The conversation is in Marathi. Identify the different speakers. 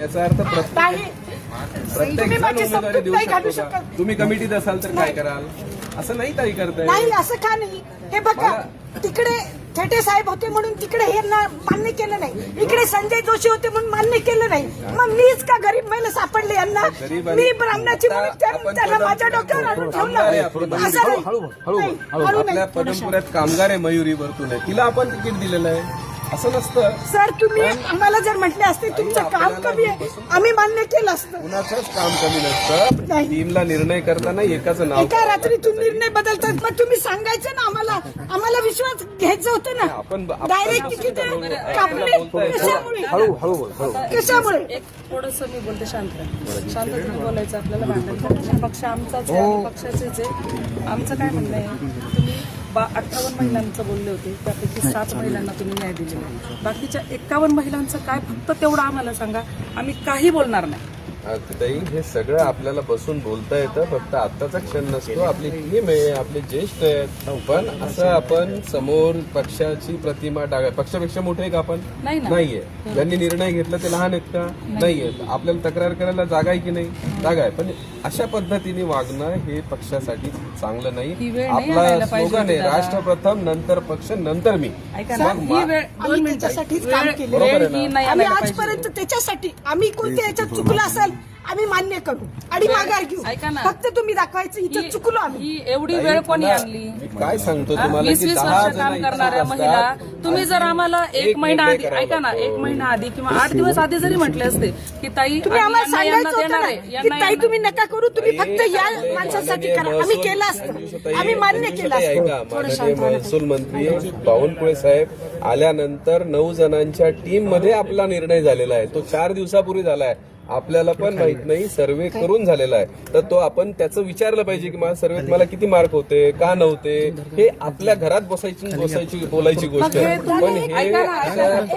Speaker 1: याचा अर्थ प्रत्येक
Speaker 2: तुम्ही माझी
Speaker 1: जण उमेदवारी
Speaker 2: समजूत
Speaker 1: देऊ
Speaker 2: नाही घालू
Speaker 1: शकतो का?
Speaker 2: शकत.
Speaker 1: तुम्ही कमिटीत असाल तर काय कराल? असं नाही ताई करताय.
Speaker 2: नाही असं का नाही? हे बघा तिकडे थेटे साहेब होते म्हणून तिकडे हे मान्य केलं नाही, इकडे संजय जोशी होते म्हणून मान्य केलं नाही. मग मीच का गरीब महिला सापडले यांना? मी ब्राह्मणाची म्हणून त्यांना माझ्या डोक्यावर आणून ठेवलं. असं नाही. हळू नाही.
Speaker 1: आपल्या पदमपुऱ्यात कामगार आहे मयुरी वर्तुळे, तिला आपण तिकीट दिलेलं आहे. असं नसतं.
Speaker 2: सर तुम्ही आम्हाला जर म्हटले असते तुमचं काम कमी आहे आम्ही मान्य केलं असतं.
Speaker 1: कुणाचंच काम कमी नसतं.
Speaker 2: नाही.
Speaker 1: टीमला निर्णय करताना एकाचं नाव
Speaker 2: एका रात्रीतून निर्णय बदलतात. मग तुम्ही सांगायचं ना आम्हाला विश्वास घ्यायचं होतं ना.
Speaker 1: आपण
Speaker 2: डायरेक्ट तिकीट कापले कशामुळे? कशामुळे?
Speaker 3: एक थोडंसं मी बोलते शांततेने बोलायचं. आपल्याला भांडण करायचं. पक्ष आमचाच आहे, आम्ही पक्षाचेच आहे. आमचं काय म्हणणं आहे, तुम्ही 58 महिलांचं बोलले होते, त्यापैकी 7 महिलांना तुम्ही न्याय दिलेला आहे. बाकीच्या 51 महिलांचं काय, फक्त तेवढं आम्हाला सांगा, आम्ही काही बोलणार नाही.
Speaker 1: ताई हे सगळं आपल्याला बसून बोलता येतं, फक्त आत्ताचा क्षण नसतो. आपली टीम आहे, आपले ज्येष्ठ आहेत, पण असं आपण समोर पक्षाची प्रतिमा पक्षापेक्षा मोठे का आपण? नाहीये. ज्यांनी निर्णय घेतला ते लहान आहेत का? नाहीये. आपल्याला तक्रार करायला जागा आहे की नाही? जागा आहे. पण अशा पद्धतीने वागणं हे पक्षासाठी चांगलं नाही. आपला स्लोगन आहे राष्ट्र प्रथम, नंतर पक्ष, नंतर मी.
Speaker 2: आम्ही त्याच्यासाठीच काम केलं.
Speaker 1: बरोबर आहे ना?
Speaker 2: आम्ही आजपर्यंत त्याच्यासाठी आम्ही कोणत्या याच्यात चुकलं असेल आम्ही मान्य करू आणि माघार घेऊ.
Speaker 3: ऐका ना.
Speaker 2: फक्त तुम्ही दाखवायचं इथं चुकलो आम्ही.
Speaker 3: ही एवढी वेळ कोणी आणली?
Speaker 1: मी काय सांगतो तुम्हाला
Speaker 3: 20-20 वर्ष काम करणाऱ्या महिला, तुम्ही जर आम्हाला एक महिना आधी, ऐका ना, 1 महिना आधी किंवा 8 दिवस आधी जरी म्हटले असते की ताई
Speaker 2: तुम्ही आम्हाला
Speaker 3: यांना
Speaker 2: सांगायचं होतं
Speaker 3: देणार
Speaker 2: ना
Speaker 3: आहे,
Speaker 2: की ताई तुम्ही नका करू, तुम्ही फक्त या माणसासाठी करा. आम्ही केलं असतं, आम्ही मान्य केलं असतं.
Speaker 1: माननीय महसूल मंत्री बावनकुळे साहेब आल्यानंतर 9 जणांच्या टीम मध्ये आपला निर्णय झालेला आहे. तो 4 दिवसापूर्वी झाला आहे. आपल्याला पण माहित नाही, सर्वे करून झालेला आहे. तर तो आपण त्याचं विचारलं पाहिजे की माझ्या सर्वेत मला किती मार्क होते, का नव्हते. हे आपल्या घरात बोलायची गोष्ट आहे. पण हे